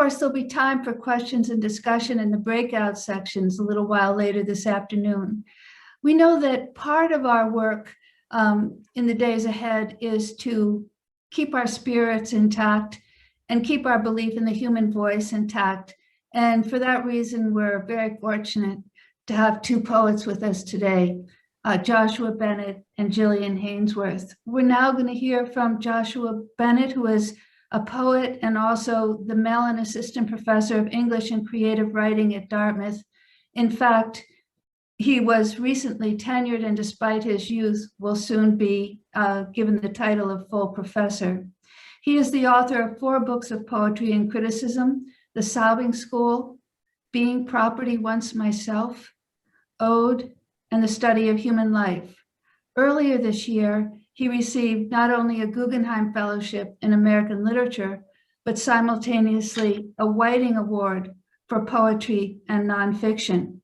course, there'll be time for questions and discussion in the breakout sections a little while later this afternoon. We know that part of our work in the days ahead is to keep our spirits intact and keep our belief in the human voice intact. And for that reason, we're very fortunate to have two poets with us today, Joshua Bennett and Jillian Hanesworth. We're now going to hear from Joshua Bennett, who is a poet and also the Mellon Assistant Professor of English and Creative Writing at Dartmouth. In fact, he was recently tenured and despite his youth will soon be given the title of full professor. He is the author of 4 books of poetry and criticism: The Solving School, Being Property Once Myself, Ode, and The Study of Human Life. Earlier this year, he received not only a Guggenheim Fellowship in American Literature, but simultaneously a Whiting Award for Poetry and Nonfiction.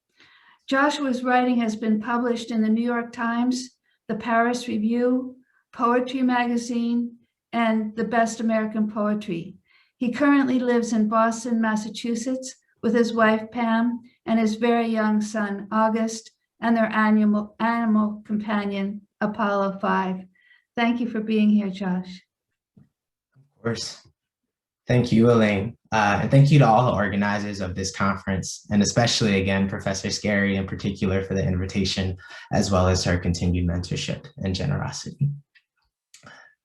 Joshua's writing has been published in the New York Times, the Paris Review, Poetry Magazine, and the Best American Poetry. He currently lives in Boston, Massachusetts, with his wife, Pam, and his very young son, August, and their animal companion, Apollo 5. Thank you for being here, Josh. Of course. Thank you, Elaine. And thank you to all the organizers of this conference, and especially, again, Professor Scarry in particular for the invitation, as well as her continued mentorship and generosity.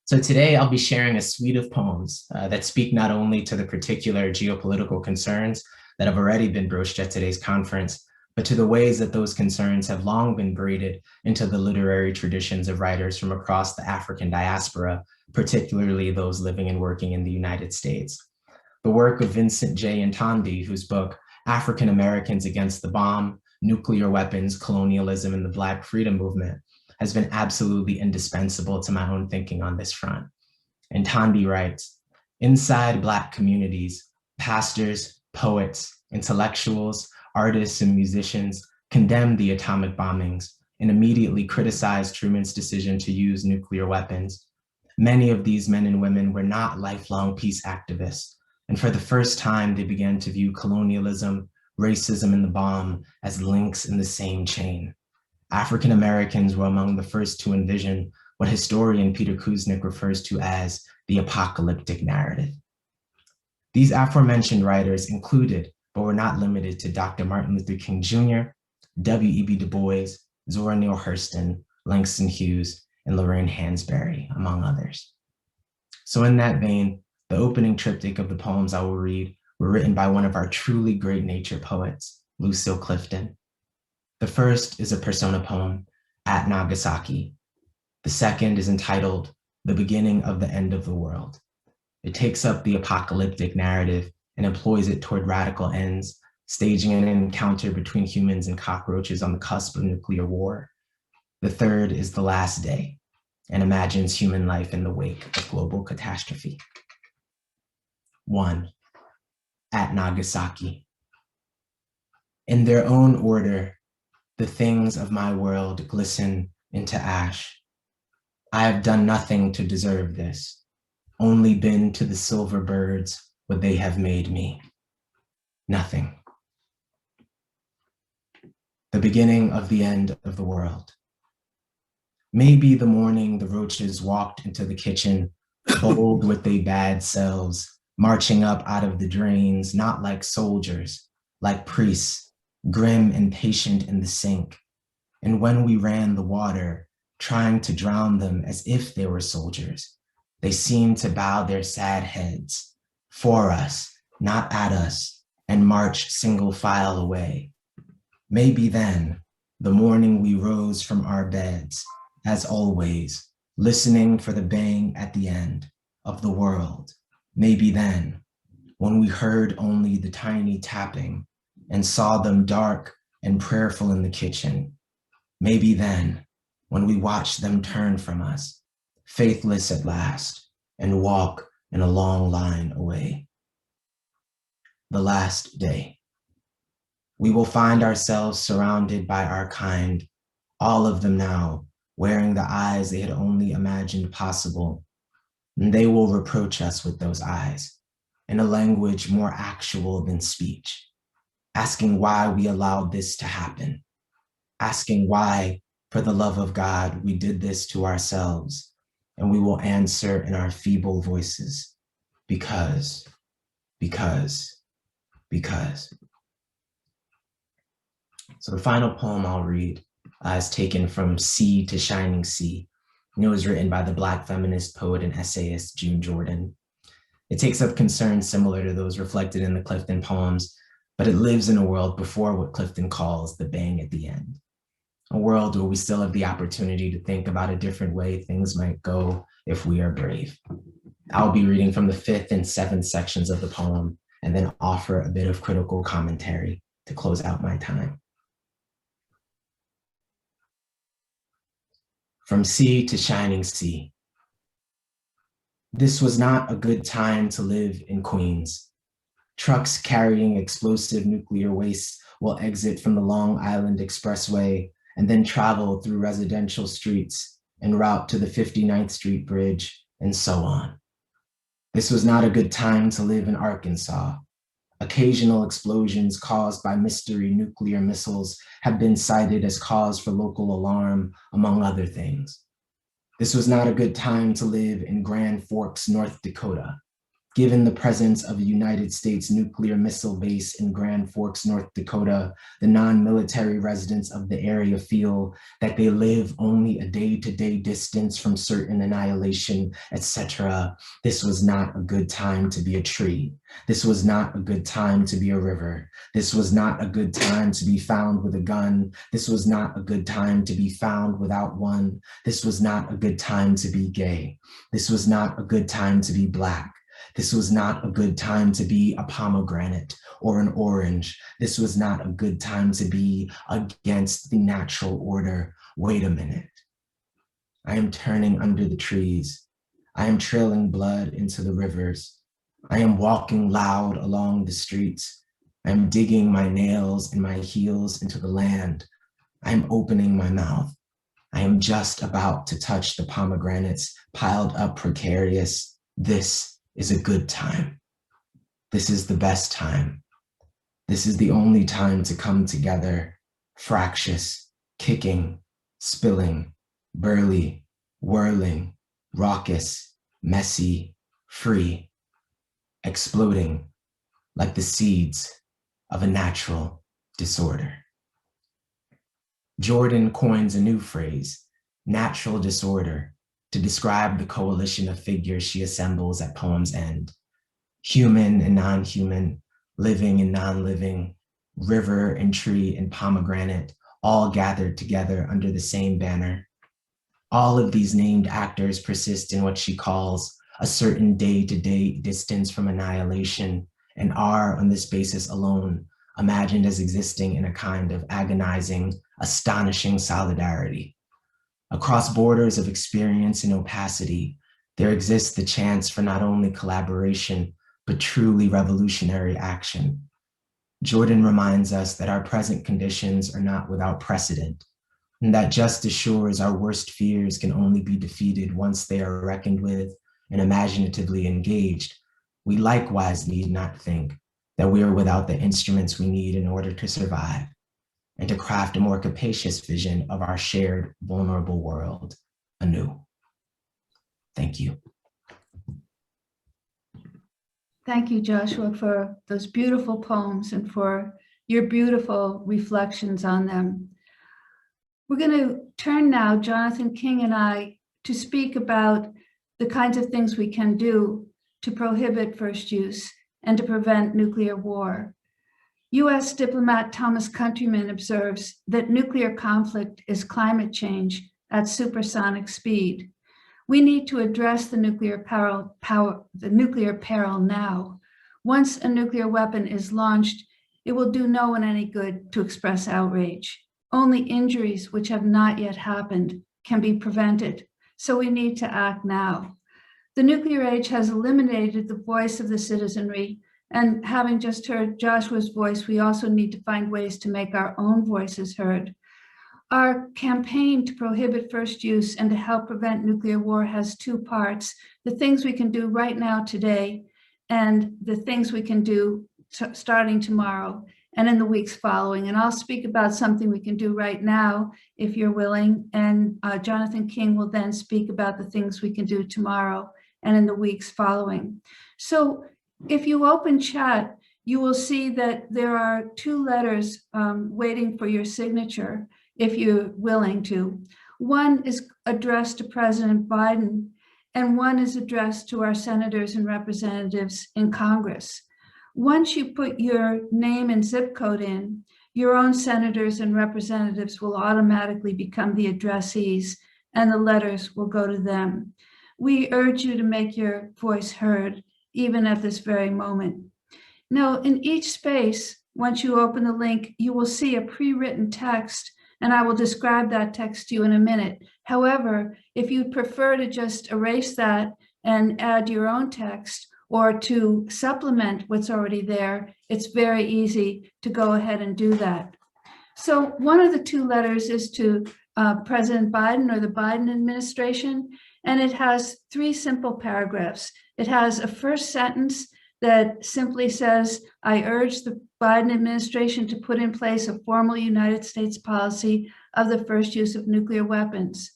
So today I'll be sharing a suite of poems that speak not only to the particular geopolitical concerns that have already been broached at today's conference, but to the ways that those concerns have long been braided into the literary traditions of writers from across the African diaspora, particularly those living and working in the United States. The work of Vincent J. Ntandi, whose book, African Americans Against the Bomb, Nuclear Weapons, Colonialism, and the Black Freedom Movement, has been absolutely indispensable to my own thinking on this front. Ntandi writes, inside Black communities, pastors, poets, intellectuals, artists, and musicians condemned the atomic bombings and immediately criticized Truman's decision to use nuclear weapons. Many of these men and women were not lifelong peace activists, and for the first time, they began to view colonialism, racism, and the bomb as links in the same chain. African Americans were among the first to envision what historian Peter Kuznick refers to as the apocalyptic narrative. These aforementioned writers included, but were not limited to, Dr. Martin Luther King Jr., W.E.B. Du Bois, Zora Neale Hurston, Langston Hughes, and Lorraine Hansberry, among others. So in that vein, the opening triptych of the poems I will read were written by one of our truly great nature poets, Lucille Clifton. The first is a persona poem, At Nagasaki. The second is entitled The Beginning of the End of the World. It takes up the apocalyptic narrative and employs it toward radical ends, staging an encounter between humans and cockroaches on the cusp of nuclear war. The third is The Last Day and imagines human life in the wake of global catastrophe. 1. At Nagasaki. In their own order, the things of my world glisten into ash. I have done nothing to deserve this, only been to the silver birds what they have made me. Nothing. The beginning of the end of the world. Maybe the morning the roaches walked into the kitchen, bold with their bad selves, marching up out of the drains, not like soldiers, like priests, grim and patient in the sink. And when we ran the water, trying to drown them as if they were soldiers, they seemed to bow their sad heads for us, not at us, and march single file away. Maybe then, the morning we rose from our beds, as always, listening for the bang at the end of the world. Maybe then, when we heard only the tiny tapping and saw them dark and prayerful in the kitchen. Maybe then, when we watched them turn from us, faithless at last, and walk in a long line away. The last day. We will find ourselves surrounded by our kind, all of them now, wearing the eyes they had only imagined possible. And they will reproach us with those eyes. in a language more actual than speech, asking why we allowed this to happen, asking why, for the love of God, we did this to ourselves, and we will answer in our feeble voices, because. So the final poem I'll read is taken from Sea to Shining Sea. It was written by the Black feminist poet and essayist June Jordan. It takes up concerns similar to those reflected in the Clifton poems, but it lives in a world before what Clifton calls the bang at the end. A world where we still have the opportunity to think about a different way things might go if we are brave. I'll be reading from the 5th and 7th sections of the poem and then offer a bit of critical commentary to close out my time. From Sea to Shining Sea. This was not a good time to live in Queens. Trucks carrying explosive nuclear waste will exit from the Long Island Expressway and then travel through residential streets en route to the 59th Street Bridge and so on. This was not a good time to live in Arkansas. Occasional explosions caused by mystery nuclear missiles have been cited as cause for local alarm, among other things. This was not a good time to live in Grand Forks, North Dakota. Given the presence of a United States nuclear missile base in Grand Forks, North Dakota, the non-military residents of the area feel that they live only a day-to-day distance from certain annihilation, etc. This was not a good time to be a tree. This was not a good time to be a river. This was not a good time to be found with a gun. This was not a good time to be found without one. This was not a good time to be gay. This was not a good time to be Black. This was not a good time to be a pomegranate or an orange. This was not a good time to be against the natural order. Wait a minute. I am turning under the trees. I am trailing blood into the rivers. I am walking loud along the streets. I am digging my nails and my heels into the land. I am opening my mouth. I am just about to touch the pomegranates piled up precarious. This is a good time. This is the best time. This is the only time to come together, fractious, kicking, spilling, burly, whirling, raucous, messy, free, exploding like the seeds of a natural disorder. Jordan coins a new phrase, natural disorder, to describe the coalition of figures she assembles at poem's end. Human and non-human, living and non-living, river and tree and pomegranate, all gathered together under the same banner. All of these named actors persist in what she calls a certain day-to-day distance from annihilation and are, on this basis alone, imagined as existing in a kind of agonizing, astonishing solidarity. Across borders of experience and opacity, there exists the chance for not only collaboration, but truly revolutionary action. Jordan reminds us that our present conditions are not without precedent, and that just as sure as our worst fears can only be defeated once they are reckoned with and imaginatively engaged, we likewise need not think that we are without the instruments we need in order to survive and to craft a more capacious vision of our shared vulnerable world anew. Thank you. Thank you, Joshua, for those beautiful poems and for your beautiful reflections on them. We're going to turn now, Jonathan King and I, to speak about the kinds of things we can do to prohibit first use and to prevent nuclear war. US diplomat Thomas Countryman observes that nuclear conflict is climate change at supersonic speed. We need to address the nuclear peril now. Once a nuclear weapon is launched, it will do no one any good to express outrage. Only injuries which have not yet happened can be prevented, so we need to act now. The nuclear age has eliminated the voice of the citizenry, and having just heard Joshua's voice, we also need to find ways to make our own voices heard. Our campaign to prohibit first use and to help prevent nuclear war has two parts: the things we can do right now today, and the things we can do starting tomorrow and in the weeks following. And I'll speak about something we can do right now, if you're willing. And Jonathan King will then speak about the things we can do tomorrow and in the weeks following. So if you open chat, you will see that there are 2 letters waiting for your signature, if you're willing to. One is addressed to President Biden, and one is addressed to our senators and representatives in Congress. Once you put your name and zip code in, your own senators and representatives will automatically become the addressees, and the letters will go to them. We urge you to make your voice heard, even at this very moment. Now, in each space, once you open the link, you will see a pre-written text, and I will describe that text to you in a minute. However, if you prefer to just erase that and add your own text, or to supplement what's already there, it's very easy to go ahead and do that. So one of the 2 letters is to President Biden or the Biden administration, and it has 3 simple paragraphs. It has a first sentence that simply says, I urge the Biden administration to put in place a formal United States policy of the first use of nuclear weapons.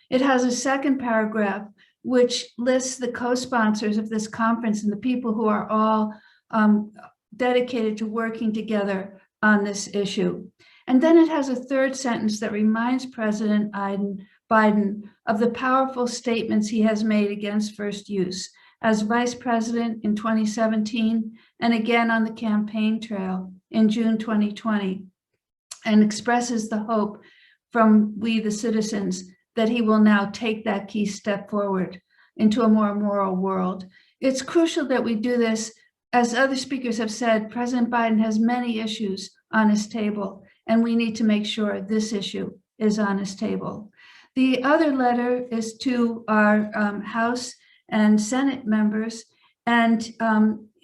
It has a second paragraph which lists the co-sponsors of this conference and the people who are all dedicated to working together on this issue. And then it has a third sentence that reminds President Biden of the powerful statements he has made against first use as vice president in 2017 and again on the campaign trail in June 2020, and expresses the hope from we the citizens that he will now take that key step forward into a more moral world. It's crucial that we do this. As other speakers have said, President Biden has many issues on his table, and we need to make sure this issue is on his table. The other letter is to our House and Senate members. And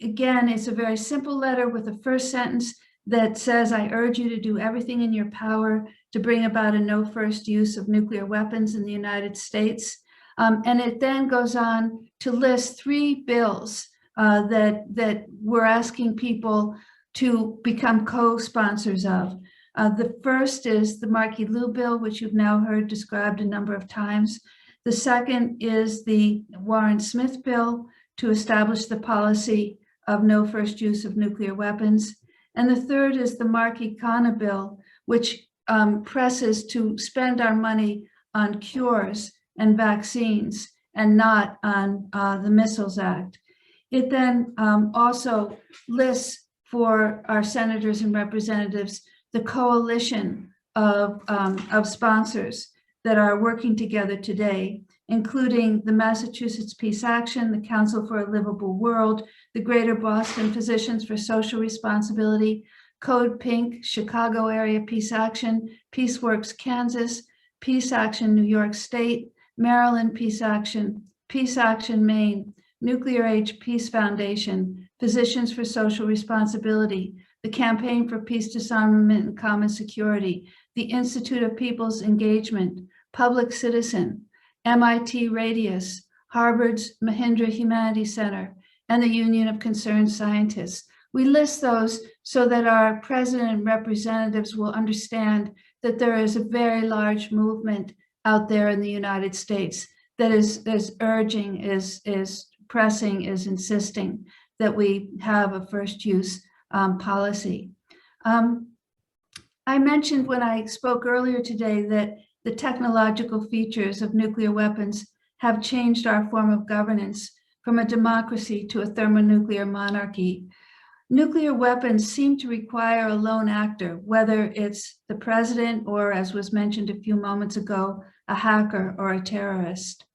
again, it's a very simple letter with a first sentence that says, I urge you to do everything in your power to bring about a no first use of nuclear weapons in the United States. And it then goes on to list 3 bills that we're asking people to become co-sponsors of. The first is the Markey Liu bill, which you've now heard described a number of times. The second is the Warren Smith bill to establish the policy of no first use of nuclear weapons. And the third is the Markey-Kana bill, which presses to spend our money on cures and vaccines and not on the Missiles Act. It then also lists for our senators and representatives the coalition of sponsors that are working together today, including the Massachusetts Peace Action, the Council for a Livable World, the Greater Boston Physicians for Social Responsibility, Code Pink, Chicago Area Peace Action, PeaceWorks Kansas, Peace Action New York State, Maryland Peace Action Maine, Nuclear Age Peace Foundation, Physicians for Social Responsibility, the Campaign for Peace, Disarmament, and Common Security, the Institute of People's Engagement, Public Citizen, MIT Radius, Harvard's Mahindra Humanities Center, and the Union of Concerned Scientists. We list those so that our president and representatives will understand that there is a very large movement out there in the United States that is urging, is pressing, is insisting that we have a first use policy. I mentioned when I spoke earlier today that the technological features of nuclear weapons have changed our form of governance from a democracy to a thermonuclear monarchy. Nuclear weapons seem to require a lone actor, whether it's the president or, as was mentioned a few moments ago, a hacker or a terrorist.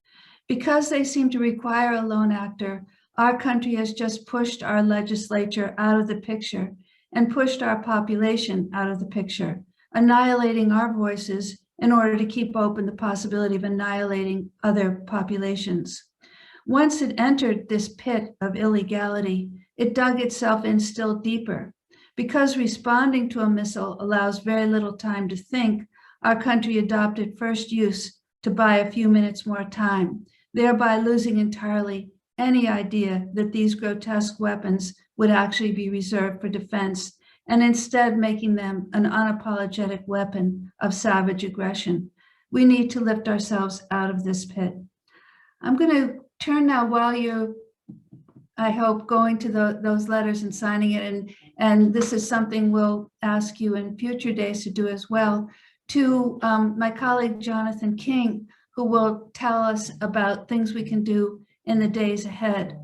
Because they seem to require a lone actor, our country has just pushed our legislature out of the picture and pushed our population out of the picture, annihilating our voices in order to keep open the possibility of annihilating other populations. Once it entered this pit of illegality, it dug itself in still deeper. Because responding to a missile allows very little time to think, our country adopted first use to buy a few minutes more time, thereby losing entirely any idea that these grotesque weapons would actually be reserved for defense, and instead making them an unapologetic weapon of savage aggression. We need to lift ourselves out of this pit. I'm going to turn now, while you're, I hope, going to those letters and signing it, and this is something we'll ask you in future days to do as well, to my colleague Jonathan King, who will tell us about things we can do in the days ahead.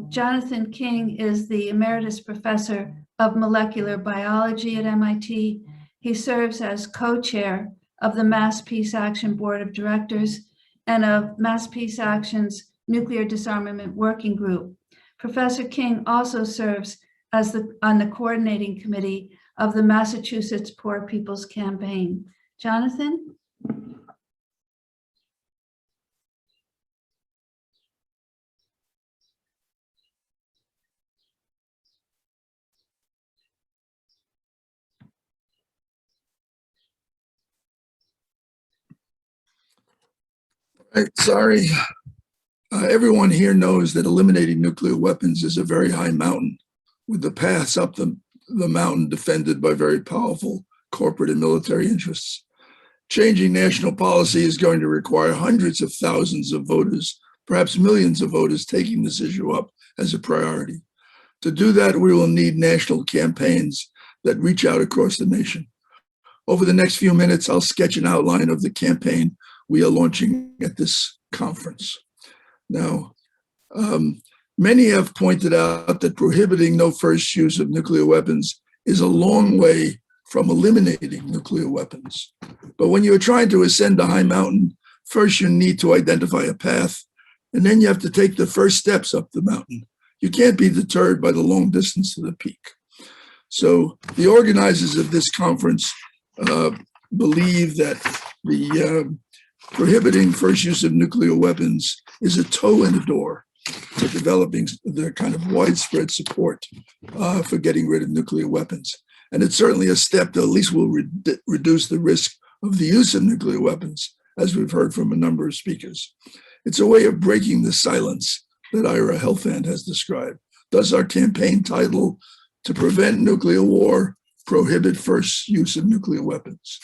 Jonathan King is the Emeritus Professor of Molecular Biology at MIT. He serves as co-chair of the Mass Peace Action Board of Directors and of Mass Peace Action's Nuclear Disarmament Working Group. Professor King also serves as on the coordinating committee of the Massachusetts Poor People's Campaign. Jonathan? Sorry. Everyone here knows that eliminating nuclear weapons is a very high mountain, with the paths up the mountain defended by very powerful corporate and military interests. Changing national policy is going to require hundreds of thousands of voters, perhaps millions of voters, taking this issue up as a priority. To do that, we will need national campaigns that reach out across the nation. Over the next few minutes, I'll sketch an outline of the campaign we are launching at this conference. Now, many have pointed out that prohibiting no first use of nuclear weapons is a long way from eliminating nuclear weapons. But when you're trying to ascend a high mountain, first you need to identify a path, and then you have to take the first steps up the mountain. You can't be deterred by the long distance to the peak. So the organizers of this conference believe that the prohibiting first use of nuclear weapons is a toe in the door to developing the kind of widespread support for getting rid of nuclear weapons. And it's certainly a step that at least will reduce the risk of the use of nuclear weapons, as we've heard from a number of speakers. It's a way of breaking the silence that Ira Helfand has described. Thus, our campaign title, "To Prevent Nuclear War, Prohibit First Use of Nuclear Weapons."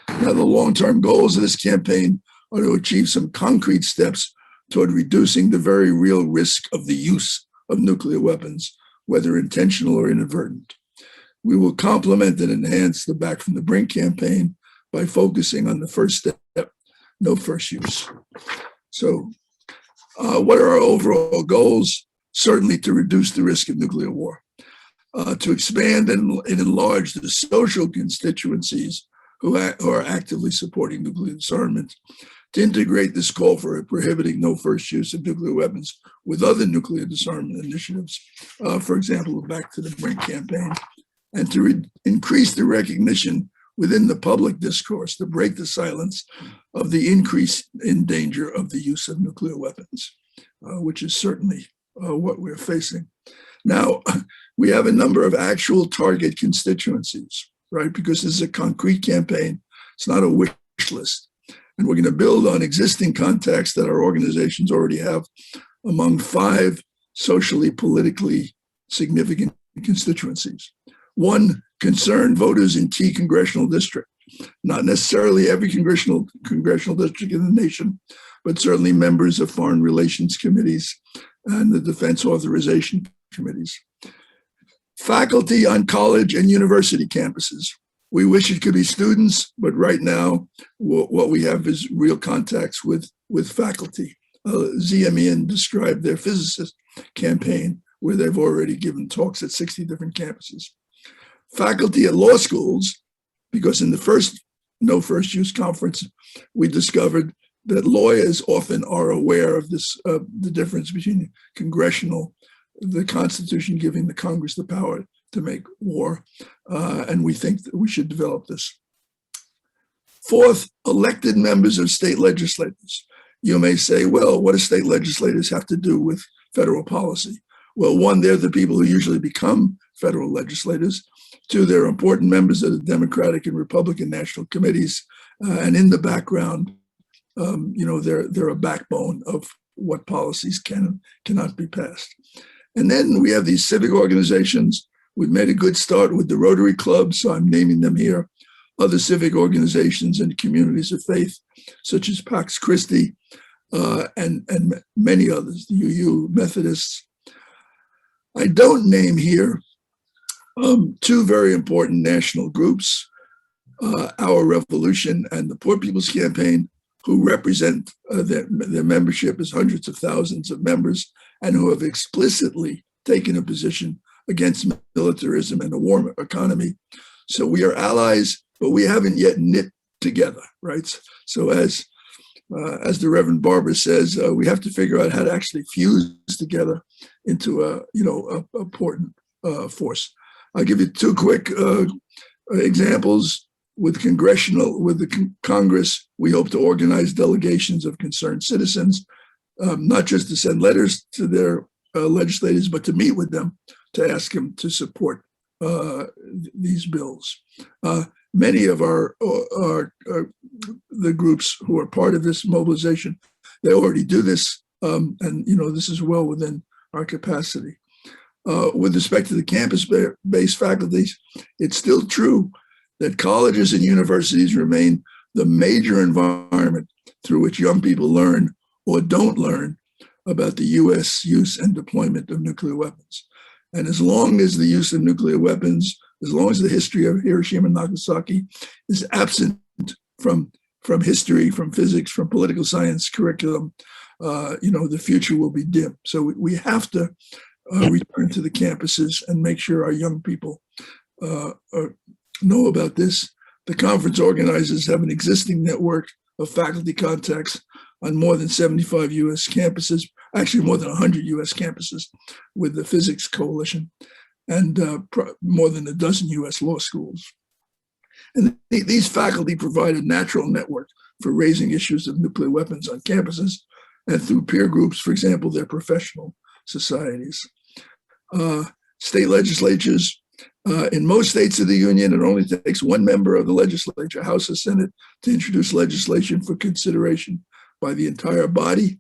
Now, the long-term goals of this campaign are to achieve some concrete steps toward reducing the very real risk of the use of nuclear weapons, whether intentional or inadvertent. We will complement and enhance the Back from the Brink campaign by focusing on the first step, no first use. So what are our overall goals? Certainly to reduce the risk of nuclear war, to expand and enlarge the social constituencies who are actively supporting nuclear disarmament, to integrate this call for prohibiting no first use of nuclear weapons with other nuclear disarmament initiatives, for example, the Back to the Brink campaign, and to increase the recognition within the public discourse, to break the silence of the increase in danger of the use of nuclear weapons, which is certainly what we're facing. Now, we have a number of actual target constituencies, right? Because this is a concrete campaign. It's not a wish list. And we're going to build on existing contacts that our organizations already have among 5 socially, politically significant constituencies. 1, concerned voters in key congressional districts, not necessarily every congressional district in the nation, but certainly members of foreign relations committees and the defense authorization committees. Faculty on college and university campuses. We wish it could be students, but right now, what we have is real contacts with faculty. Ziamian described their physicist campaign, where they've already given talks at 60 different campuses. Faculty at law schools, because in the first No First Use conference, we discovered that lawyers often are aware of this, the difference between the Constitution giving the Congress the power to make war, and we think that we should develop this. 4th, elected members of state legislatures. You may say, well, what do state legislators have to do with federal policy? Well, 1, they're the people who usually become federal legislators. 2, they're important members of the Democratic and Republican national committees, and in the background, they're a backbone of what policies cannot be passed. And then we have these civic organizations. We've made a good start with the Rotary Club, so I'm naming them here. Other civic organizations and communities of faith, such as Pax Christi, and many others, the UU, Methodists. I don't name here two very important national groups, Our Revolution and the Poor People's Campaign, who represent their membership as hundreds of thousands of members and who have explicitly taken a position against militarism and a war economy. So we are allies, but we haven't yet knit together, right? So as the Reverend Barber says, we have to figure out how to actually fuse together into a important force. I'll give you two quick examples. With the Congress, we hope to organize delegations of concerned citizens, not just to send letters to their legislators, but to meet with them to ask them to support these bills. Many of the groups who are part of this mobilization, they already do this, and this is well within our capacity. With respect to the campus-based faculties, it's still true that colleges and universities remain the major environment through which young people learn or don't learn about the U.S. use and deployment of nuclear weapons. And as long as the use of nuclear weapons, as long as the history of Hiroshima and Nagasaki is absent from history, from physics, from political science curriculum, the future will be dim. So we have to return to the campuses and make sure our young people know about this. The conference organizers have an existing network of faculty contacts on more than 75 U.S. campuses, actually more than 100 U.S. campuses with the Physics Coalition, and more than a dozen U.S. law schools. And these faculty provide a natural network for raising issues of nuclear weapons on campuses and through peer groups, for example, their professional societies. State legislatures, in most states of the union, it only takes one member of the legislature, House or Senate, to introduce legislation for consideration by the entire body.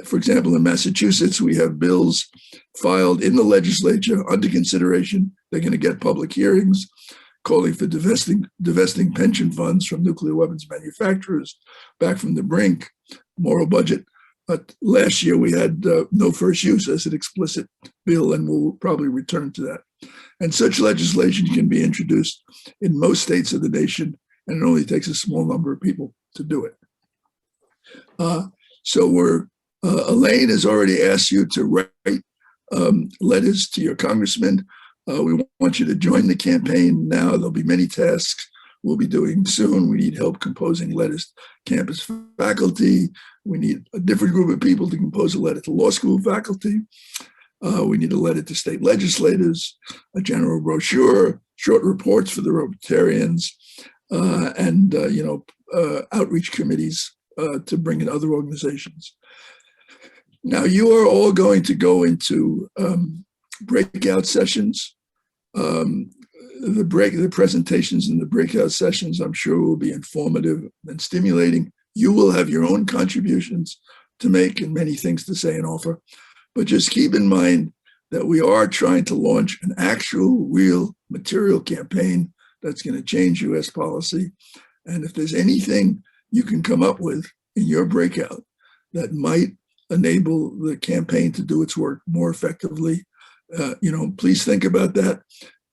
For example, in Massachusetts, we have bills filed in the legislature under consideration. They're going to get public hearings calling for divesting pension funds from nuclear weapons manufacturers, back from the brink, moral budget. But last year we had no first use as an explicit bill, and we'll probably return to that. And such legislation can be introduced in most states of the nation, and it only takes a small number of people to do it. Elaine has already asked you to write letters to your congressman. We want you to join the campaign now. There'll be many tasks we'll be doing soon. We need help composing letters to campus faculty. We need a different group of people to compose a letter to law school faculty. We need a letter to state legislators, a general brochure, short reports for the Rotarians, and outreach committees to bring in other organizations. Now, you are all going to go into breakout sessions. The presentations in the breakout sessions, I'm sure, will be informative and stimulating. You will have your own contributions to make and many things to say and offer. But just keep in mind that we are trying to launch an actual, real material campaign that's going to change U.S. policy. And if there's anything you can come up with in your breakout that might enable the campaign to do its work more effectively, please think about that.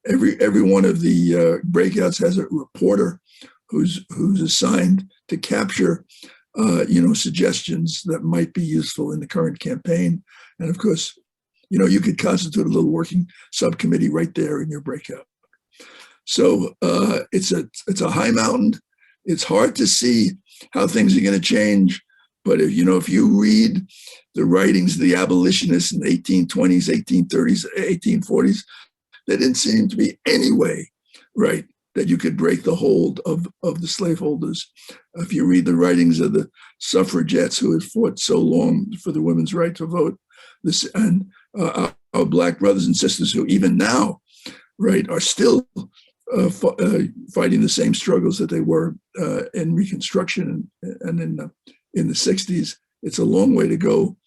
Every one of the breakouts has a reporter who's assigned to capture suggestions that might be useful in the current campaign. And of course, you could constitute a little working subcommittee right there in your breakout. So it's a high mountain. It's hard to see how things are going to change. But if you read the writings of the abolitionists in the 1820s, 1830s, 1840s, there didn't seem to be any way, right, that you could break the hold of the slaveholders. If you read the writings of the suffragettes who had fought so long for the women's right to vote, and our Black brothers and sisters who even now, right, are still fighting the same struggles that they were in Reconstruction and in the 60s, It's a long way to go.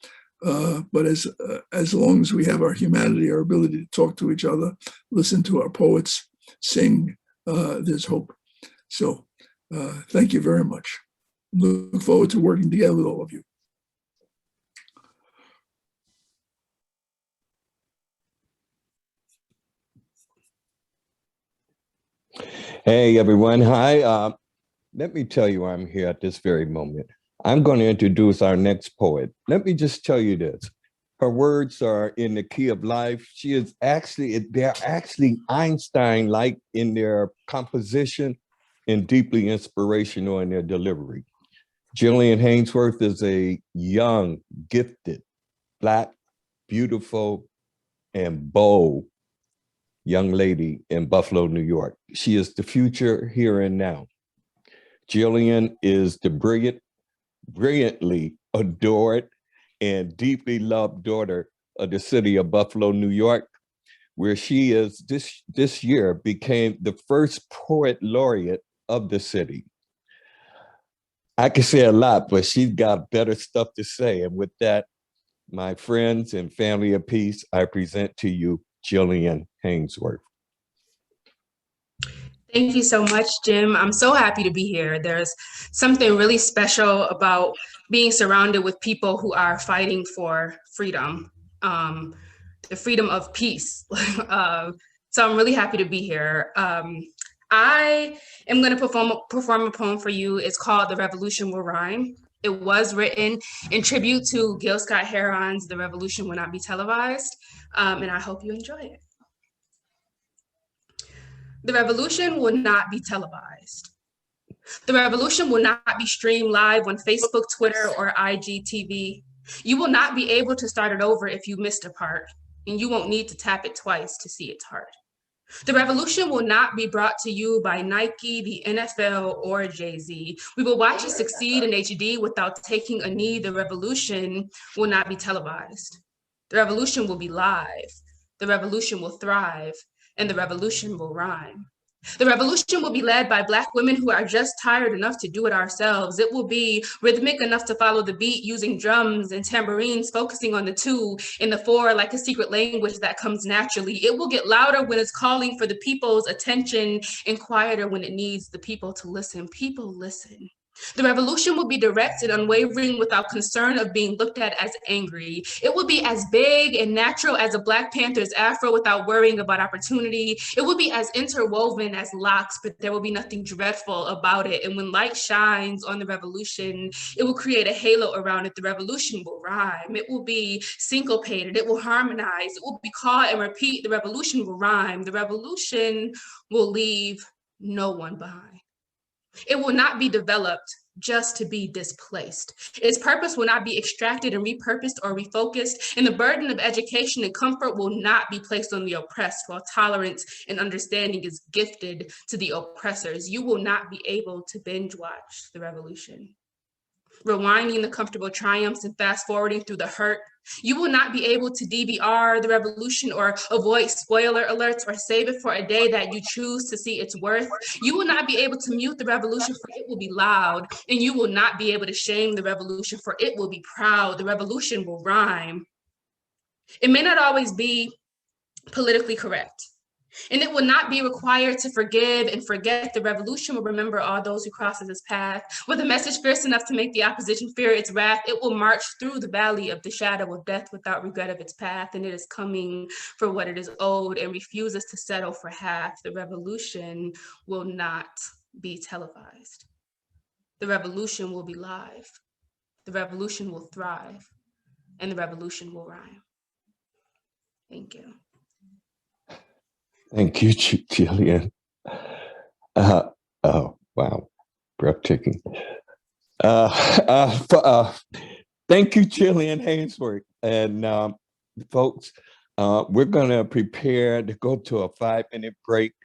But as long as we have our humanity, our ability to talk to each other, listen to our poets, sing, there's hope. So thank you very much. Look forward to working together with all of you. Hey, everyone. Hi. Let me tell you why I'm here at this very moment. I'm going to introduce our next poet. Let me just tell you this. Her words are in the key of life. They're actually Einstein-like in their composition and deeply inspirational in their delivery. Jillian Hanesworth is a young, gifted, Black, beautiful, and bold young lady in Buffalo, New York. She is the future here and now. Jillian is the brilliantly adored and deeply loved daughter of the city of Buffalo, New York, where she is this year became the first poet laureate of the city. I could say a lot, but she's got better stuff to say. And with that, my friends and family of peace, I present to you Jillian Hanesworth. Thank you so much, Jim. I'm so happy to be here. There's something really special about being surrounded with people who are fighting for freedom, the freedom of peace. So I'm really happy to be here. I am going to perform a poem for you. It's called "The Revolution Will Rhyme." It was written in tribute to Gil Scott-Heron's "The Revolution Will Not Be Televised," and I hope you enjoy it. The revolution will not be televised. The revolution will not be streamed live on Facebook, Twitter, or IGTV. You will not be able to start it over if you missed a part, and you won't need to tap it twice to see its heart. The revolution will not be brought to you by Nike, the NFL, or Jay-Z. We will watch it succeed in HD without taking a knee. The revolution will not be televised. The revolution will be live. The revolution will thrive. And the revolution will rhyme. The revolution will be led by Black women who are just tired enough to do it ourselves. It will be rhythmic enough to follow the beat, using drums and tambourines, focusing on the 2 and the 4 like a secret language that comes naturally. It will get louder when it's calling for the people's attention and quieter when it needs the people to listen. People listen. The revolution will be direct and unwavering without concern of being looked at as angry. It will be as big and natural as a Black Panther's afro without worrying about opportunity. It will be as interwoven as locks, but there will be nothing dreadful about it. And when light shines on the revolution, it will create a halo around it. The revolution will rhyme. It will be syncopated. It will harmonize. It will be caught and repeat. The revolution will rhyme. The revolution will leave no one behind. It will not be developed just to be displaced. Its purpose will not be extracted and repurposed or refocused, and the burden of education and comfort will not be placed on the oppressed, while tolerance and understanding is gifted to the oppressors. You will not be able to binge watch the revolution, rewinding the comfortable triumphs and fast forwarding through the hurt. You will not be able to DVR the revolution or avoid spoiler alerts or save it for a day that you choose to see its worth. You will not be able to mute the revolution, for it will be loud, and you will not be able to shame the revolution, for it will be proud. The revolution will rhyme. It may not always be politically correct, and it will not be required to forgive and forget. The revolution will remember all those who cross its path. With a message fierce enough to make the opposition fear its wrath, it will march through the valley of the shadow of death without regret of its path, and it is coming for what it is owed and refuses to settle for half. The revolution will not be televised. The revolution will be live. The revolution will thrive, and the revolution will rhyme. Thank you. Thank you, Jillian. Oh, wow, breathtaking. Thank you, Jillian Hanesworth. And folks, we're gonna prepare to go to a 5-minute break.